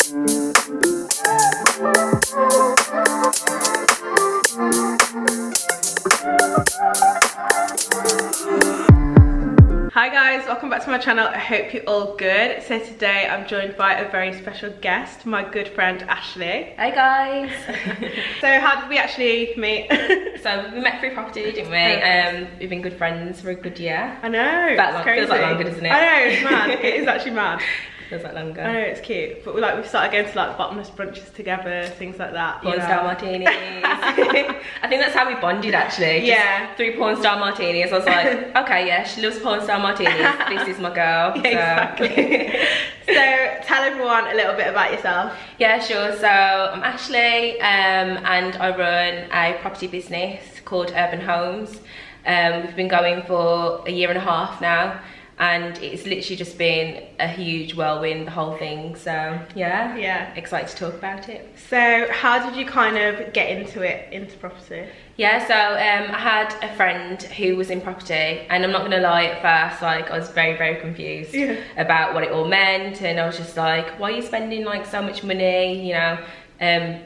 Hi guys, welcome back to my channel. I hope you're all good. So today I'm joined by a very special guest, my good friend Ashley. Hey guys. So how did we actually meet? So we met through property, didn't we? We've been good friends for a good year. I know. That feels like longer, doesn't it? I know, it's mad. It is actually mad. Feels like longer. I know, it's cute. But we've started going to like bottomless brunches together, things like that. Porn star martinis. I think that's how we bonded actually. Yeah. 3 porn star martinis. I was like, okay, yeah, she loves porn star martinis. This is my girl. Yeah, so. exactly. So tell everyone a little bit about yourself. Yeah, sure. So I'm Ashley and I run a property business called Erban Homes. We've been going for a 1.5 years now. And it's literally just been a huge whirlwind, the whole thing. So yeah, excited to talk about it. So how did you kind of get into property? Yeah, so I had a friend who was in property, and I'm not gonna lie, at first, like, I was very, very confused about what it all meant, and I was just like, why are you spending like so much money, you know,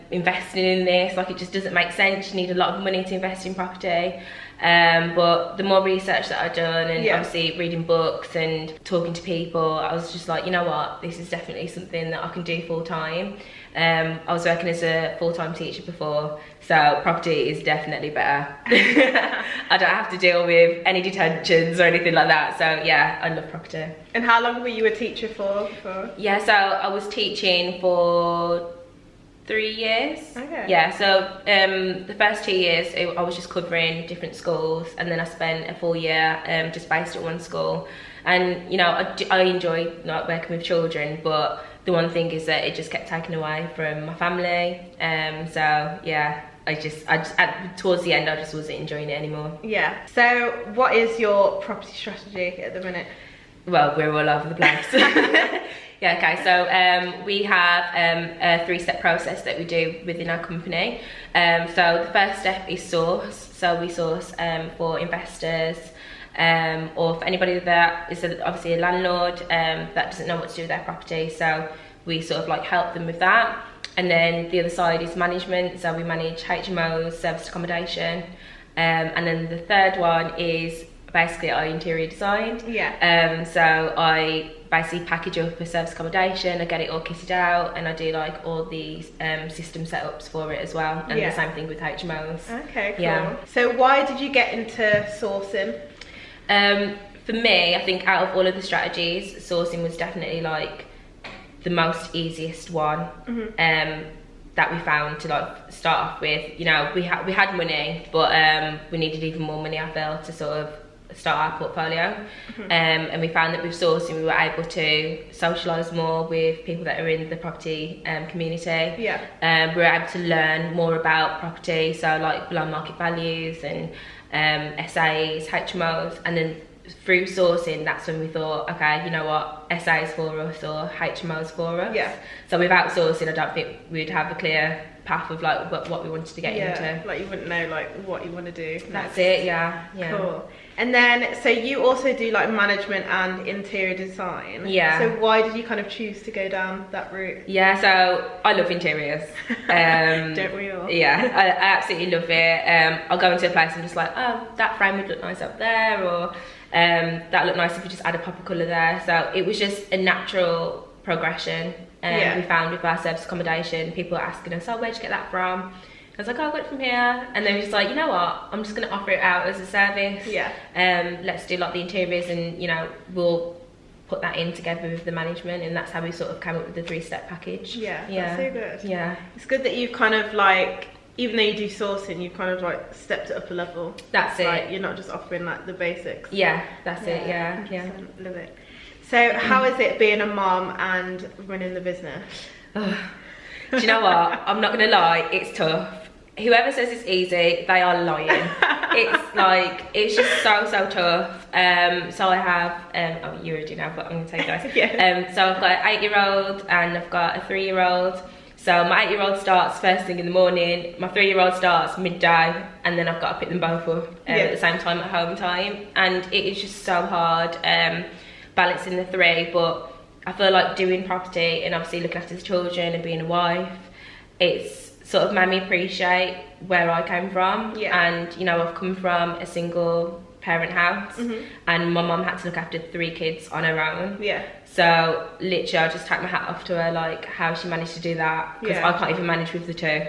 investing in this? Like, it just doesn't make sense. You need a lot of money to invest in property. But the more research that I've done, and obviously reading books and talking to people, I was just like, you know what, this is definitely something that I can do full time. I was working as a full-time teacher before, so property is definitely better. I don't have to deal with any detentions or anything like that, so yeah, I love property. And how long were you a teacher for? Yeah, so I was teaching for 3 years. Okay. Yeah, so the first 2 years I was just covering different schools, and then I spent a full year just based at one school. And you know, I enjoy like working with children, but the one thing is that it just kept taken away from my family. So yeah, I just towards the end I just wasn't enjoying it anymore. Yeah. So what is your property strategy at the minute? Well, we're all over the place. Yeah, okay, so we have a 3-step process that we do within our company. So the first step is source. So we source for investors, or for anybody that is obviously a landlord that doesn't know what to do with their property. So we sort of like help them with that. And then the other side is management. So we manage HMOs, serviced accommodation. And then the third one is basically our interior design. Yeah. So I basically package up a service accommodation, I get it all kitted out, and I do like all the system setups for it as well. And the same thing with HMOs. Okay, cool. Yeah. So why did you get into sourcing? For me, I think out of all of the strategies, sourcing was definitely like the most easiest one. That we found to like start off with. You know, we had money, but we needed even more money, I feel, to sort of start our portfolio. And we found that with sourcing we were able to socialise more with people that are in the property community. We were able to learn more about property, so like below market values and SAs, HMOs, and then through sourcing, that's when we thought, okay, you know what, SAs for us or HMOs for us. So without sourcing, I don't think we'd have a clear path of like what we wanted to get into. Like you wouldn't know like what you want to do. That's it. Yeah. Cool. And then so you also do like management and interior design. Yeah. So why did you kind of choose to go down that route? Yeah, so I love interiors. Don't we all? Yeah, I absolutely love it. I'll go into a place and just like, oh, that frame would look nice up there, or that looked nice if you just add a pop of colour there. So it was just a natural progression. We found with our service accommodation, people were asking us, oh, where'd you get that from? I was like, oh, I got it from here. And then we just like, you know what, I'm just going to offer it out as a service. Let's do like the interiors, and you know, we'll put that in together with the management, and that's how we sort of came up with the 3-step package. That's so good. Yeah, it's good that you've kind of like, even though you do sourcing, you've kind of like stepped it up a level. That's it. Like, you're not just offering like the basics. Yeah, that's it. Yeah. Love it. So how is it being a mom and running the business? Do you know what? I'm not gonna lie, it's tough. Whoever says it's easy, they are lying. It's like, it's just so tough. So I have, oh, you already know, but I'm gonna tell you guys. So I've got an 8-year-old and I've got a 3-year-old. So my 8-year-old starts first thing in the morning, my 3-year-old starts midday, and then I've got to pick them both up at the same time at home time. And it is just so hard balancing the 3, but I feel like doing property and obviously looking after the children and being a wife, it's sort of made me appreciate where I came from. And you know, I've come from a single parent house, and my mum had to look after 3 kids on her own. So literally I just take my hat off to her, like how she managed to do that, because I can't even manage with the 2.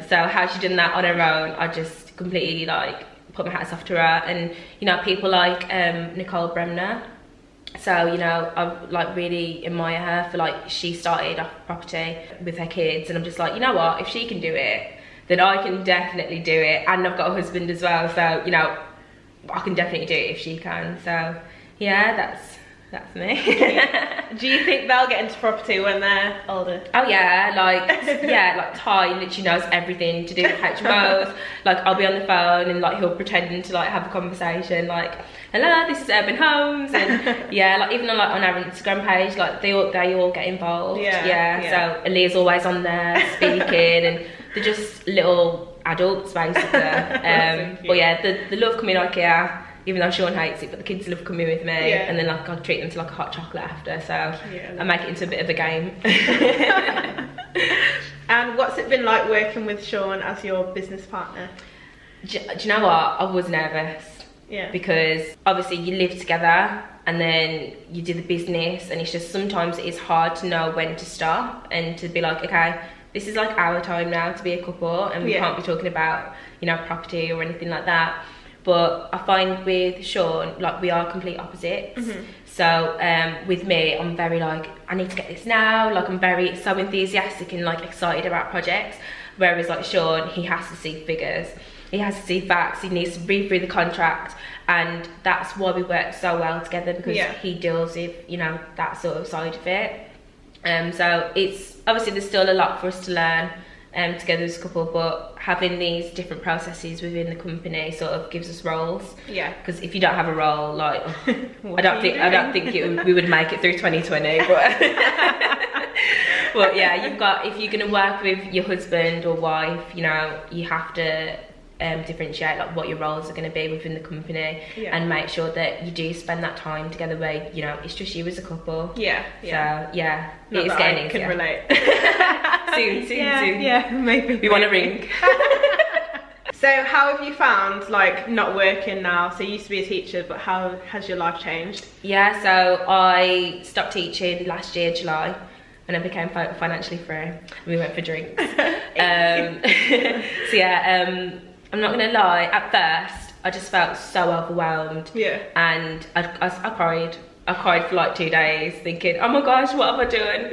So how she done that on her own, I just completely like put my hats off to her. And you know, people like Nicole Bremner, so you know, I like really admire her for like, she started off property with her kids, and I'm just like, you know what, if she can do it, then I can definitely do it. And I've got a husband as well, so you know, I can definitely do it if she can. So yeah, that's me. Do you think they'll get into property when they're older? Oh yeah, like Ty literally knows everything to do with HMOs. Like I'll be on the phone and like he'll pretend to like have a conversation, like, hello, this is Erban Homes, and yeah, like even on our Instagram page, like they all get involved. So Leah's always on there speaking, and they're just little adults basically. But yeah, the love coming like here. Even though Sean hates it, but the kids love coming with me, and then like I treat them to like a hot chocolate after, so I make it into a bit of a game. And what's it been like working with Sean as your business partner? Do you know what? I was nervous. Because obviously you live together and then you do the business, and it's just sometimes it's hard to know when to stop and to be like, okay, this is like our time now to be a couple, and we can't be talking about, you know, property or anything like that. But I find with Sean, like we are complete opposites. So with me, I'm very like, I need to get this now. Like I'm very so enthusiastic and like excited about projects. Whereas like Sean, he has to see figures. He has to see facts. He needs to read through the contract. And that's why we work so well together, because he deals with, you know, that sort of side of it. So it's, obviously there's still a lot for us to learn together as a couple, but having these different processes within the company sort of gives us roles. Because if you don't have a role, like I don't think we would make it through 2020. But yeah, you've got, if you're gonna work with your husband or wife, you know, you have to differentiate like what your roles are going to be within the company, and make sure that you do spend that time together where, you know, it's just you as a couple. So yeah, not it's that getting I easier. can relate. soon. Yeah, maybe. We want a ring. So how have you found like not working now? So you used to be a teacher, but how has your life changed? Yeah, so I stopped teaching last year, July, and I became financially free. We went for drinks. So yeah, I'm not gonna lie, at first I just felt so overwhelmed, and I cried for like 2 days thinking, oh my gosh, what have I done?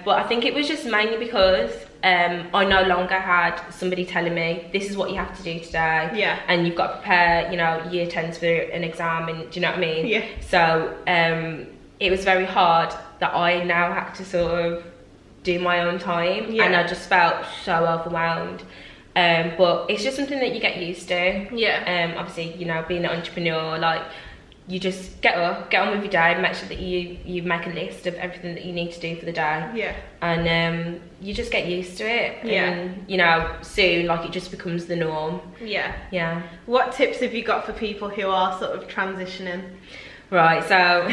But I think it was just mainly because I no longer had somebody telling me, this is what you have to do today, and you've got to prepare, you know, year 10s for an exam, and do you know what I mean? So it was very hard that I now had to sort of do my own time, and I just felt so overwhelmed. But it's just something that you get used to. Obviously, you know, being an entrepreneur, like you just get on with your day, make sure that you make a list of everything that you need to do for the day. And you just get used to it. And you know, soon like it just becomes the norm. What tips have you got for people who are sort of transitioning? Right, so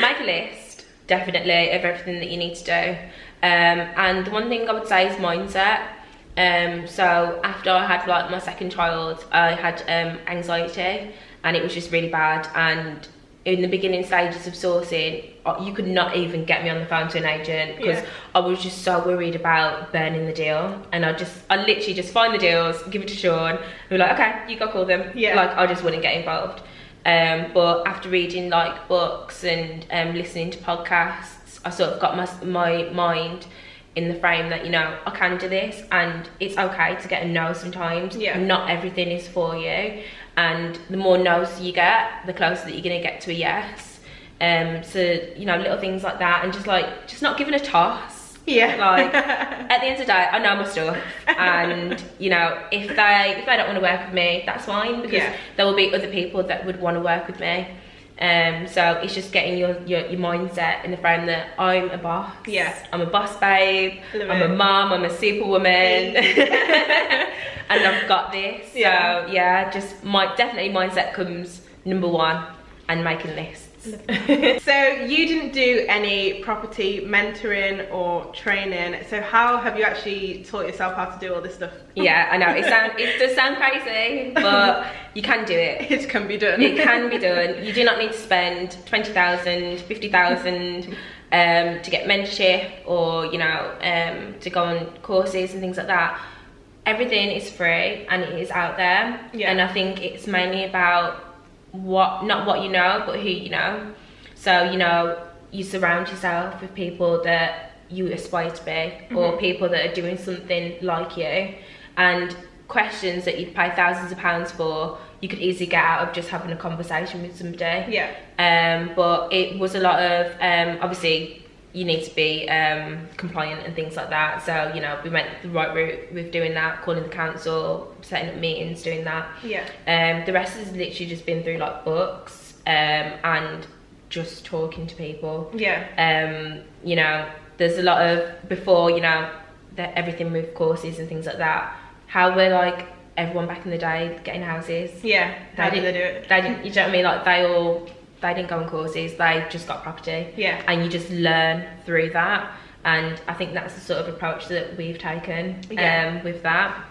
make a list, definitely, of everything that you need to do. And the one thing I would say is mindset. So after I had like my second child, I had anxiety, and it was just really bad. And in the beginning stages of sourcing, you could not even get me on the phone to an agent, because I was just so worried about burning the deal. And I literally just find the deals, give it to Sean, and be like, okay, you go call them. Like I just wouldn't get involved. But after reading like books and listening to podcasts, I sort of got my mind in the frame that, you know, I can do this, and it's okay to get a no sometimes. Not everything is for you, and the more no's you get, the closer that you're gonna get to a yes. So you know, little things like that, and just not giving a toss. Like at the end of the day, I know my stuff, and you know, if they don't want to work with me, that's fine, because there will be other people that would want to work with me. So it's just getting your mindset in the frame that I'm a boss. I'm a boss babe. I'm a mum. I'm a superwoman, and I've got this. So yeah, just definitely mindset comes number one, and making lists. So you didn't do any property mentoring or training, so how have you actually taught yourself how to do all this stuff? Yeah, I know, it does sound crazy, but you can do it. It can be done. It can be done. You do not need to spend 20,000, 50,000 to get mentorship, or you know, to go on courses and things like that. Everything is free and it is out there. Yeah. And I think it's mainly about not what you know, but who you know. So you know, you surround yourself with people that you aspire to be, or people that are doing something like you, and questions that you'd pay thousands of pounds for, you could easily get out of just having a conversation with somebody. Yeah. But it was a lot of obviously you need to be compliant and things like that. So you know, we went the right route with doing that, calling the council, setting up meetings, doing that. Yeah. The rest has literally just been through like books and just talking to people. Yeah. You know, there's a lot of, before, you know, that everything with courses and things like that, how we're like everyone back in the day getting houses. Yeah. How did they do it? They didn't, you know what I mean? Like they didn't go on courses, they just got property. Yeah. And you just learn through that. And I think that's the sort of approach that we've taken with that.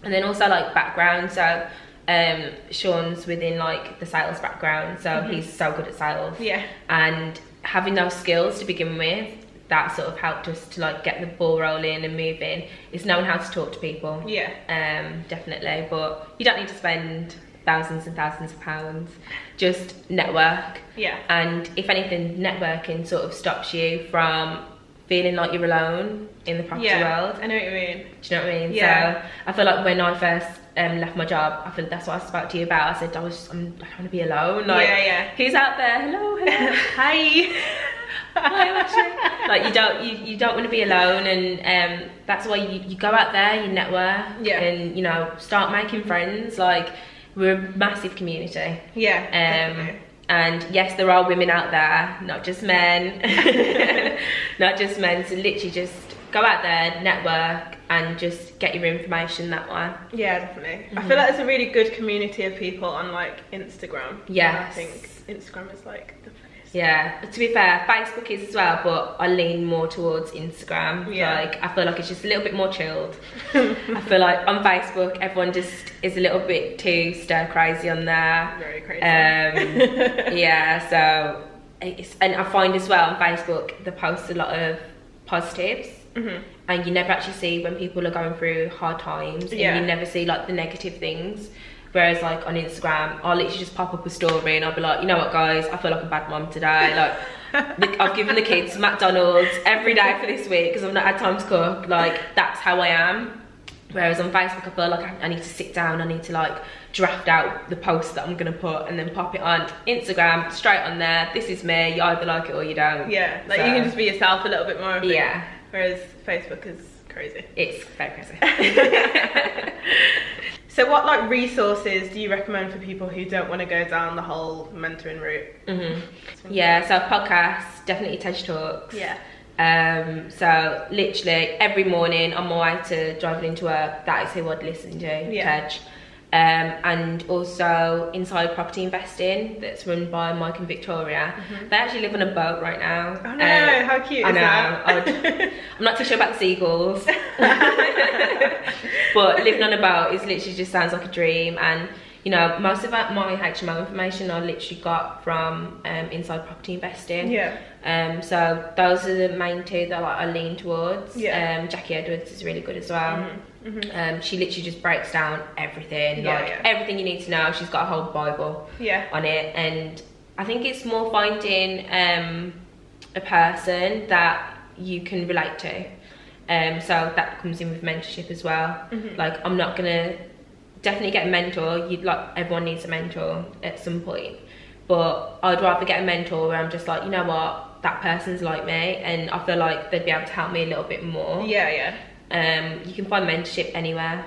And then also like background, so Sean's within like the sales background, so he's so good at sales. Yeah. And having those skills to begin with, that sort of helped us to like get the ball rolling and moving. It's knowing how to talk to people. Yeah. Definitely, but you don't need to spend thousands and thousands of pounds. Just network. Yeah. And if anything, networking sort of stops you from feeling like you're alone in the property world. I know what you mean. Do you know what I mean? Yeah. So I feel like when I first left my job, I think that's what I spoke to you about. I said I don't want to be alone. Like, yeah. who's out there? Hello. Hi. Hi, Ashley. Like you don't want to be alone, and that's why you go out there, you network, and you know, start making friends. Like, we're a massive community. Yeah. Definitely. And yes, there are women out there, not just men. Not just men. So literally just go out there, network, and just get your information that way. Yeah, definitely. I feel like there's a really good community of people on like Instagram. Yes. I think Instagram is like the place. Yeah, to be fair, Facebook is as well, but I lean more towards Instagram. Yeah. Like, I feel like it's just a little bit more chilled. I feel like on Facebook, everyone just is a little bit too stir crazy on there. Very crazy. Yeah, so, and I find as well on Facebook, they post a lot of positives. And you never actually see when people are going through hard times, and you never see like the negative things. Whereas like on Instagram, I'll literally just pop up a story and I'll be like, you know what guys, I feel like a bad mum today. Like, I've given the kids McDonald's every day for this week because I've not had time to cook. Like, that's how I am. Whereas on Facebook, I feel like I need to sit down, I need to like draft out the post that I'm gonna put and then pop it on Instagram, straight on there. This is me, you either like it or you don't. Yeah, like, so you can just be yourself a little bit more. Yeah. Whereas Facebook is crazy. It's very crazy. So what like resources do you recommend for people who don't want to go down the whole mentoring route? Yeah, so podcasts, definitely TED Talks. Yeah. So literally every morning on my way to driving into work, that is who I'd listen to, TED. And also Inside Property Investing, that's run by Mike and Victoria. They actually live on a boat right now. Oh no, how cute is that? I'm not too sure about the seagulls. But living on a boat is literally just sounds like a dream. And you know, most of my HMO information I literally got from Inside Property Investing. Yeah. So those are the main two that like, I lean towards. Yeah. Jackie Edwards is really good as well. She literally just breaks down everything, everything you need to know. She's got a whole Bible on it, and I think it's more finding a person that you can relate to. So that comes in with mentorship as well. Like, I'm not gonna definitely get a mentor. Everyone needs a mentor at some point, but I'd rather get a mentor where I'm just like, you know what, that person's like me, and I feel like they'd be able to help me a little bit more. You can find mentorship anywhere.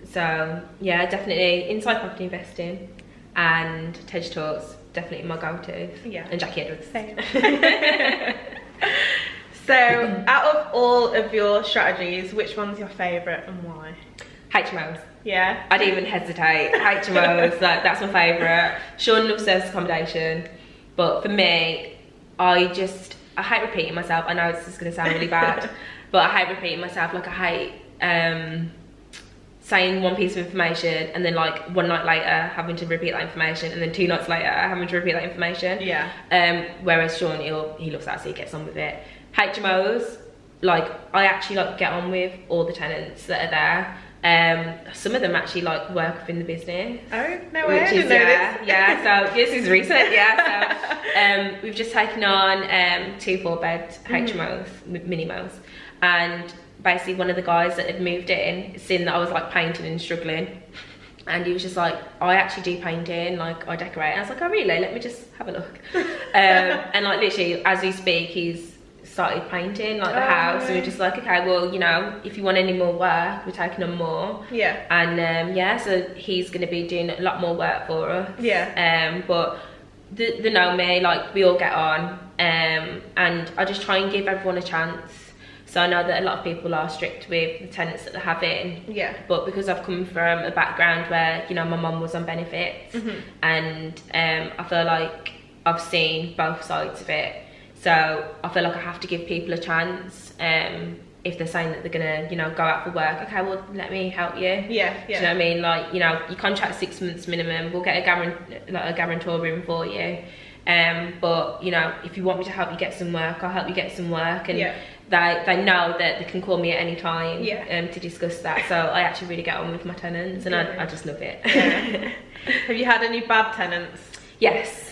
So yeah, definitely Inside Property Investing and TED Talks, definitely my go-to. And Jackie Edwards. So out of all of your strategies, which one's your favourite and why? HMOs. Yeah. I'd even hesitate. HMOs, like, that's my favourite. Sean loves service accommodation. But for me, I hate repeating myself. I know this is going to sound really bad, but I hate repeating myself. Like, I hate saying one piece of information and then like one night later having to repeat that information, and then 2 nights later having to repeat that information. Yeah. Whereas Sean, he looks at it, so he gets on with it. HMOs, like, I actually like get on with all the tenants that are there. Some of them actually like work within the business. Oh, no way. Which is, so this is recent. So we've just taken on 2 4-bed HMOs, minimos, and basically one of the guys that had moved in seen that I was like painting and struggling, and he was just like, I actually do painting, like I decorate. And I was like, oh really? Let me just have a look. And like literally as we speak, he's started painting like the house. And we're just like, okay, well, you know, if you want any more work, we're taking on more. Yeah. And so he's going to be doing a lot more work for us. Yeah. But they know me, like we all get on, and I just try and give everyone a chance. So I know that a lot of people are strict with the tenants that they have in. Yeah. But because I've come from a background where, you know, my mum was on benefits, and I feel like I've seen both sides of it. So I feel like I have to give people a chance. If they're saying that they're gonna, you know, go out for work, okay, well, let me help you. Yeah, yeah. Do you know what I mean? Like, you know, your contract's 6 months minimum. We'll get a guarantor in for you. But you know, if you want me to help you get some work, I'll help you get some work. And they know that they can call me at any time to discuss that. So I actually really get on with my tenants, and I just love it. Yeah. Have you had any bad tenants? Yes,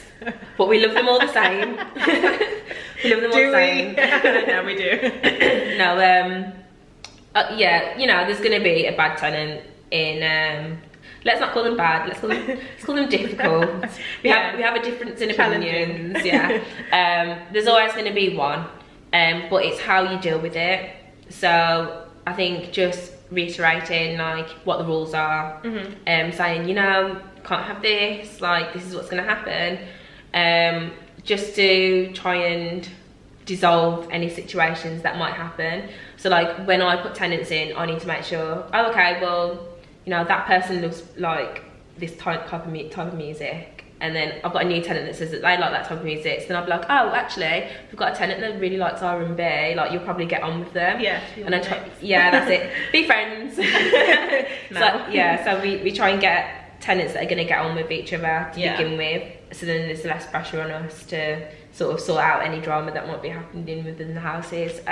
but we love them all the same. We love them all the same. No, we do. No, yeah, you know, there's going to be a bad tenant in. Let's not call them bad. Let's call them difficult. We have a difference in opinions. Yeah. There's always going to be one, but it's how you deal with it. So I think just reiterating like what the rules are, saying, you know, can't have this. Like, this is what's going to happen. Just to try and dissolve any situations that might happen. So like when I put tenants in, I need to make sure, oh, okay, well, you know, that person looks like this type of music, and then I've got a new tenant that says that they like that type of music, so then I'll be like, oh, actually, we've got a tenant that really likes R&B, like you'll probably get on with them. Yeah. And that's it. Be friends. So we try and get tenants that are going to get on with each other to begin with, so then there's less pressure on us to sort of sort out any drama that might be happening within the houses.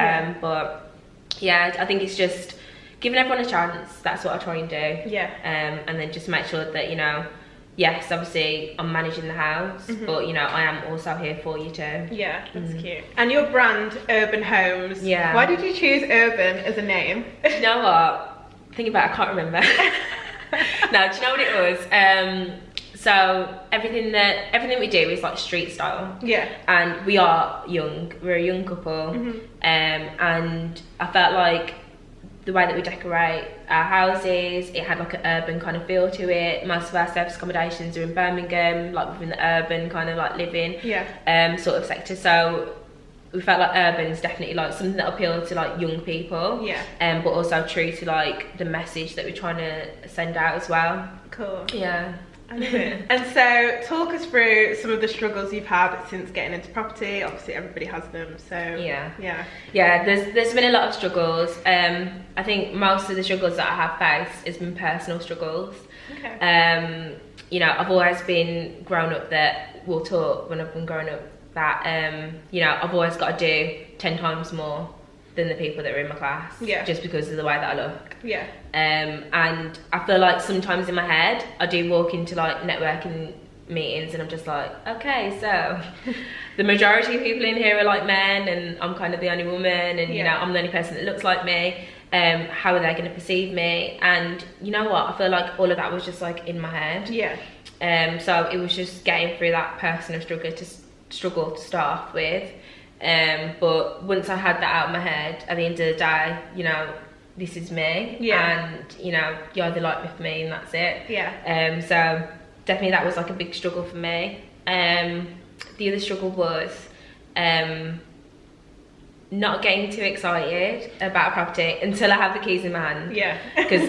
But yeah, I think it's just giving everyone a chance. That's what I try and do. Yeah. And then just make sure that, you know, yes, obviously I'm managing the house, but you know, I am also here for you too. Yeah, that's cute. And your brand, Erban Homes. Yeah. Why did you choose Urban as a name? Do you know what? Thinking about it, I can't remember. No, do you know what it was? So everything we do is like street style. Yeah. And we are young. We're a young couple. And I felt like the way that we decorate our houses, it had like an urban kind of feel to it. Most of our service accommodations are in Birmingham, like within the urban kind of like living sort of sector. So we felt like urban is definitely like something that appeals to like young people. Yeah. But also true to like the message that we're trying to send out as well. Cool. Yeah. I love it. And so talk us through some of the struggles you've had since getting into property. Obviously everybody has them, so yeah, there's been a lot of struggles. I think most of the struggles that I have faced has been personal struggles. Okay. You know, I've always been grown up that we'll talk when I've been growing up that you know, I've always got to do 10 times more than the people that are in my class, just because of the way that I look. Yeah. And I feel like sometimes in my head I do walk into like networking meetings and I'm just like, okay, so the majority of people in here are like men and I'm kind of the only woman, and you know, I'm the only person that looks like me. How are they going to perceive me? And you know what, I feel like all of that was just like in my head. Yeah. So it was just getting through that personal struggle to start off with. But once I had that out of my head, at the end of the day, you know, this is me. Yeah. And you know, you either like me for me and that's it. Yeah. So definitely that was like a big struggle for me. The other struggle was not getting too excited about a property until I have the keys in my hand. Yeah. Because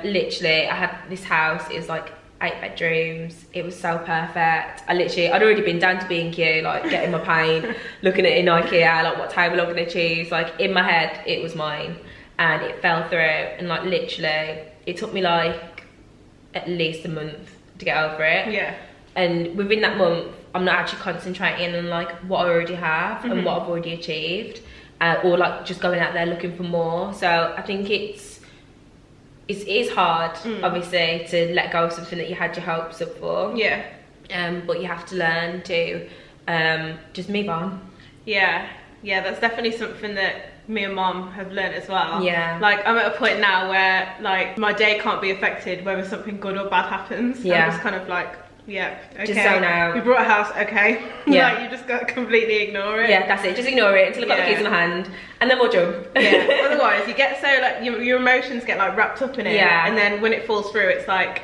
literally I had this house, it was like 8 bedrooms. It was so perfect. I'd already been down to B&Q, like getting my paint, looking at it in IKEA, like what table I'm gonna choose. Like in my head, it was mine, and it fell through. And like literally, it took me like at least a month to get over it. Yeah. And within that month, I'm not actually concentrating on like what I already have and what I've already achieved, or like just going out there looking for more. So I think it is hard, obviously, to let go of something that you had your hopes up for. Yeah. But you have to learn to just move on. Yeah, that's definitely something that me and Mom have learned as well. Yeah. Like I'm at a point now where like my day can't be affected whether something good or bad happens. Yeah. I'm just kind of like, yeah, okay. Just zone out. We brought a house, okay. Yeah. Like you just got to completely ignore it. Yeah, that's it. Just ignore it until I've got the keys in my hand, and then we'll jump. Yeah. Otherwise, you get so like your emotions get like wrapped up in it. Yeah. And then when it falls through, it's like,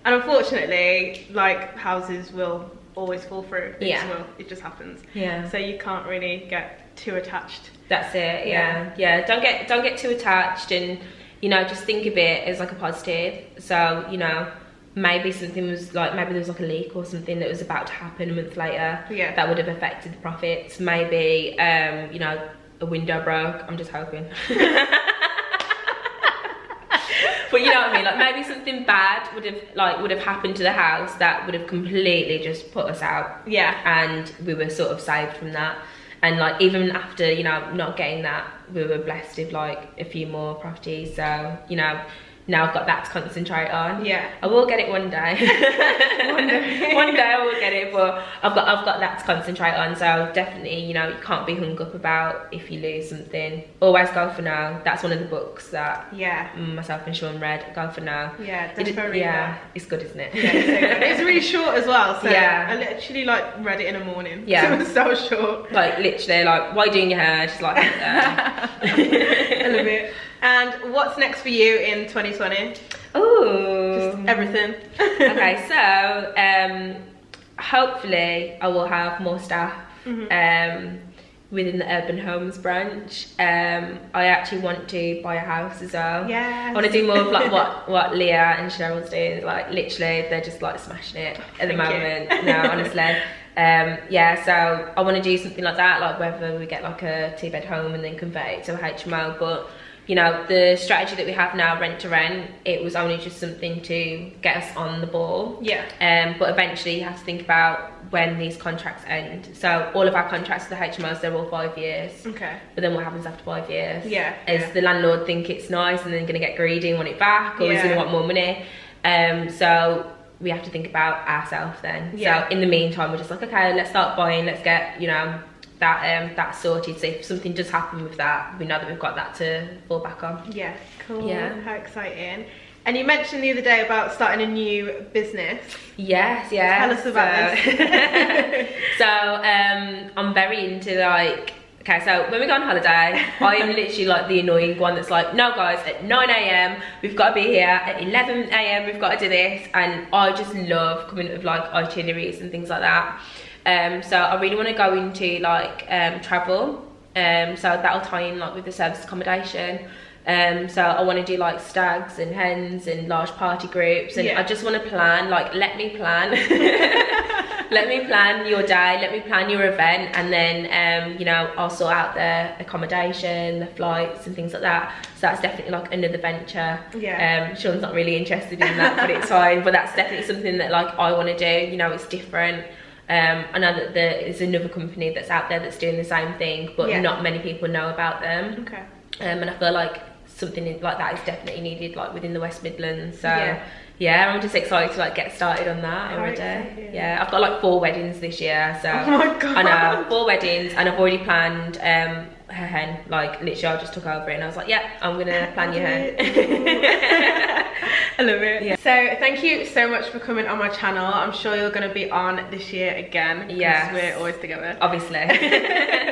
and unfortunately, like houses will always fall through. It just happens. Yeah. So you can't really get too attached. That's it. Yeah. Don't get too attached, and you know, just think of it as like a positive. So you know, maybe something was like, maybe there was like a leak or something that was about to happen a month later. Yeah. That would have affected the profits. Maybe you know, a window broke. I'm just hoping. But you know what I mean, like maybe something bad would have happened to the house that would have completely just put us out. Yeah. And we were sort of saved from that. And like even after, you know, not getting that, we were blessed with like a few more properties. So, you know, now I've got that to concentrate on. Yeah. I will get it one day. One day I will get it, but I've got that to concentrate on. So definitely, you know, you can't be hung up about if you lose something. Always go for now. That's one of the books that myself and Sean read. Go for now. Yeah, definitely. It's good, isn't it? Yeah, it's so good. It's really short as well. So yeah. I literally like read it in the morning. Yeah. It was so short. Like literally, like why doing your hair? Just like I love it. And what's next for you in 2020? Oh, just everything. Okay, so hopefully I will have more staff within the Urban Homes branch. I actually want to buy a house as well. Yeah. I want to do more of like what Leah and Cheryl's doing. Like literally, they're just like smashing it at the moment. No, honestly. Yeah, so I want to do something like that, like whether we get like a 2-bed home and then convert it to a HMO. But you know, the strategy that we have now, rent to rent, it was only just something to get us on the ball. Yeah. But eventually you have to think about when these contracts end. So all of our contracts with the HMOs, they're all 5 years. Okay. But then what happens after 5 years? Yeah. Is the landlord think it's nice and then going to get greedy and want it back, or is he going to want more money? So we have to think about ourselves then. Yeah. So in the meantime, we're just like, okay, let's start buying, let's get, you know, that sorted. So if something does happen with that, we know that we've got that to fall back on. Yeah, cool. Yeah. How exciting. And you mentioned the other day about starting a new business. Yes. Tell us about this. So I'm very into like, okay, so when we go on holiday, I am literally like the annoying one that's like, no guys, at 9 AM we've got to be here, at 11 AM we've got to do this, and I just love coming up with like itineraries and things like that. So I really want to go into like travel, so that'll tie in like with the service accommodation. So I want to do like stags and hens and large party groups, and I just want to plan, like let me plan let me plan your day, let me plan your event, and then you know, I'll sort out the accommodation, the flights and things like that. So that's definitely like another venture. Sean's not really interested in that, but it's fine. But that's definitely something that like I want to do. You know, it's different. I know that there is another company that's out there that's doing the same thing, but not many people know about them. Okay. And I feel like something like that is definitely needed, like within the West Midlands. So yeah, I'm just excited to like get started on that already. Yeah, I've got like 4 weddings this year, so oh my God. I know, 4 weddings, and I've already planned her hen. Like literally I just took over it and I was like, yeah, I'm gonna plan your hen. I love it. Yeah. So thank you so much for coming on my channel. I'm sure you're going to be on this year again. Yes. We're always together. Obviously.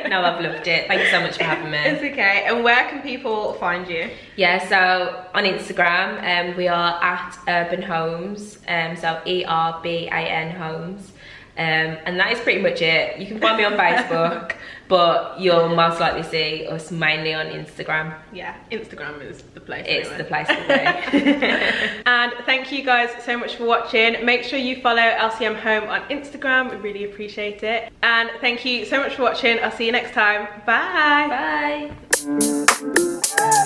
No, I've loved it. Thank you so much for having me. It's okay. And where can people find you? Yeah, so on Instagram, we are at Urban Homes, so ERBAN Homes. And that is pretty much it. You can find me on Facebook. but you'll most likely see us mainly on Instagram. Yeah, Instagram is the place. It's anyway. the place to be. And thank you guys so much for watching. Make sure you follow LCM Home on Instagram. We really appreciate it. And thank you so much for watching. I'll see you next time. Bye. Bye.